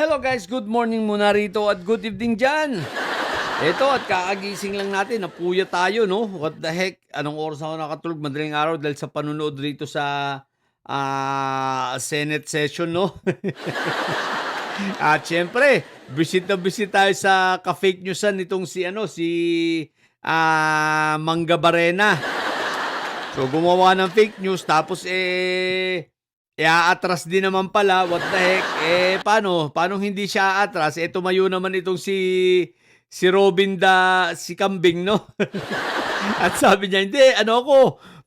Hello guys, good morning muna rito at good evening dyan. Ito at kaagising lang natin, napuya tayo no. What the heck, anong oras ako nakatulog? Madaling araw dahil sa panunood rito sa Senate session no. At syempre, visit na visit tayo sa ka-fake newsan nitong si Mangga Barena. So gumawa ng fake news tapos aatras din naman pala, what the heck? Paano? Paano hindi siya aatras? Tumayo naman itong si Robin si Kambing, no? At sabi niya, hindi,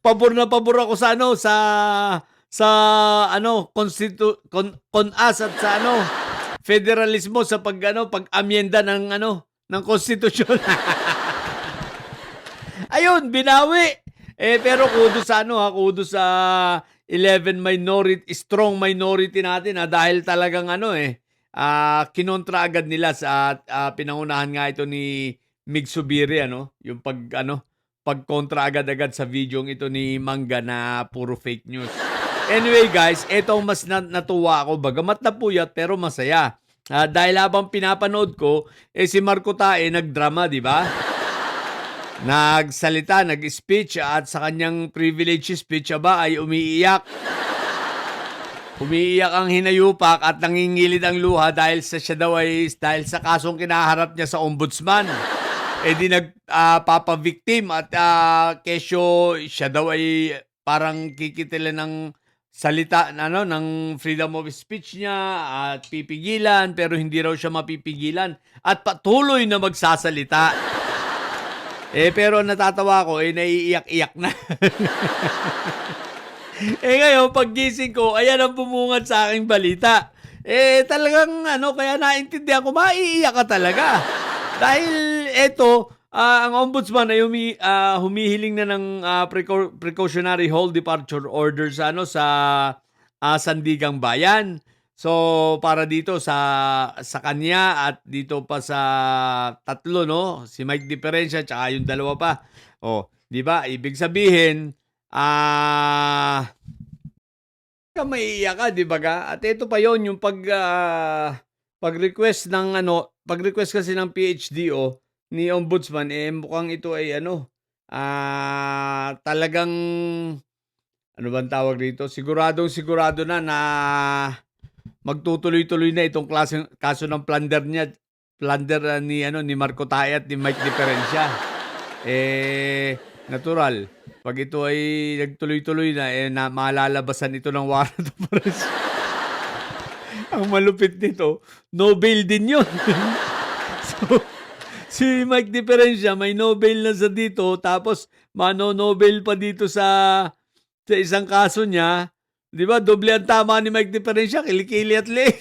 pabor na pabor ako sa CONAS at sa federalismo sa pag-amyenda ng konstitusyon. Ayun, binawi. Pero kudo sa 11 strong minority natin dahil talagang kinontra agad nila sa pinangunahan nga ito ni Mig Zubiri yung pagkontra agad-agad sa videong ito ni Mangga na puro fake news. Anyway guys, etong mas natuwa ako bagamat napuyat pero masaya. Dahil habang pinapanood ko si Marco Tae nagdrama, di ba? Nagsalita, nag-speech at sa kanyang privilege speech ay umiiyak. Umiiyak ang hinayupak at nangingilid ang luha dahil dahil sa kasong kinaharap niya sa ombudsman. Di nagpapavictim at kesyo siya daw ay parang kikitilan ng salita ng freedom of speech niya at pipigilan pero hindi raw siya mapipigilan at patuloy na magsasalita. Pero natatawa ko, naiiyak-iyak na. Ngayon, paggising ko, ayan ang bumungad sa aking balita. Talagang, kaya naintindihan ko, maiiyak ka talaga. Dahil ang ombudsman ay humihiling na ng precautionary hold departure order sa Sandigang Bayan. So, para dito sa kanya at dito pa sa tatlo, no? Si Mike Diferencia tsaka yung dalawa pa. Di ba? Ibig sabihin, maiiyak ka, di ba ka? At ito pa yon yung pag-request pag-request kasi ng PHDO ni Ombudsman, mukhang ito ay talagang, ano bang tawag dito? Sigurado na magtutuloy-tuloy na itong kaso ng plunder ni Marco Tae at ni Mike Diferencia. Natural. Pag ito ay nagtuloy-tuloy na malalabasan ito ng warrant of arrest. Ang malupit nito, no bail din yun. So, si Mike Diferencia may no bail na sa dito tapos no bail pa dito sa isang kaso niya. Di ba? Doble ang tama ni Mike Diferencia, kilikili at leeg.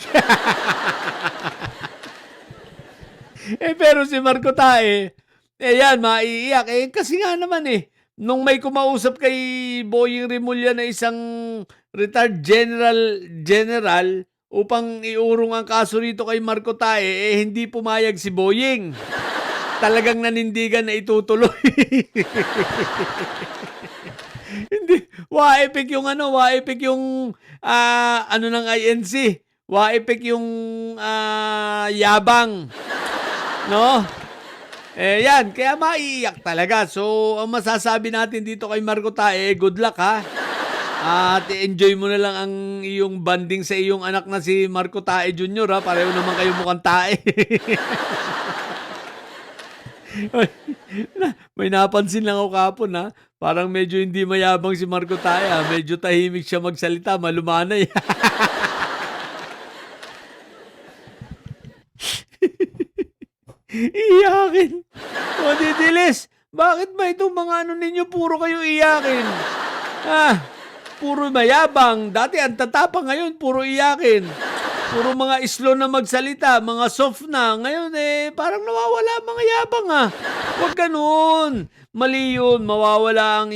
Pero si Marco Tae, yan, maiiyak. Kasi nga naman nung may kumausap kay Boying Rimulya na isang retired general upang iurong ang kaso rito kay Marco Tae, hindi pumayag si Boying. Talagang nanindigan na itutuloy. Hindi, wa-epic yung ng INC. Wa-epic yung yabang. No? Yan, kaya maiiyak talaga. So, ang masasabi natin dito kay Marco Tae, good luck ha. At enjoy mo na lang ang iyong banding sa iyong anak na si Marco Tae Jr. ha. Pareho naman kayo mukhang tae. May napansin lang ako kapon ha. Parang medyo hindi mayabang si Marco Tae ha. Medyo tahimik siya magsalita, malumanay. Iyakin. O didilis, bakit ba itong mga ninyo puro kayo iyakin? Puro mayabang. Dati ang tatapang, ngayon puro iyakin. Puro mga islo na magsalita, mga soft na. Ngayon parang nawawala mga yabang Huwag ganun. Mali yun. Mawawala ang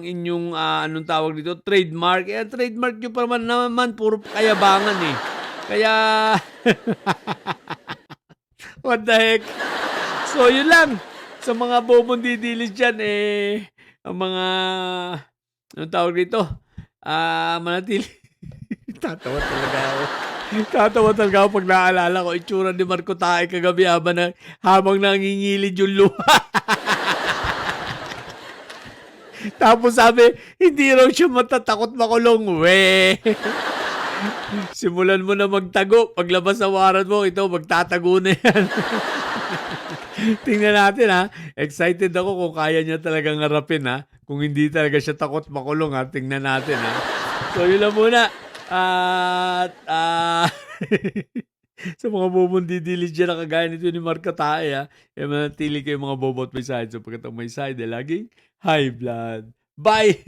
inyong anong tawag dito, trademark. Trademark nyo pa naman puro kayabangan Kaya, what the heck? So, yun lang. Sa mga bobong didilis dyan, ang mga, anong tawag dito, manatili. Tatawa talaga ako. Tatawa talaga ako 'pag naalala ko itsura ni Marco Tae kagabi habang nangingilid yung luha. Tapos sabi, hindi raw siya matatakot makulong. Weh! Simulan mo na magtago. Paglabas sa warrant mo, ito, magtatago na yan. Tingnan natin ha. Excited ako kung kaya niya talagang harapin ha. Kung hindi talaga siya takot makulong ha. Tingnan natin ha. So yun lang muna. At sa mga bobong didilig dyan na kagaya nito ni Marco Tae ha. Manatili kayo mga bobo at may side. So pagkat ang may side, laging high blood. Bye!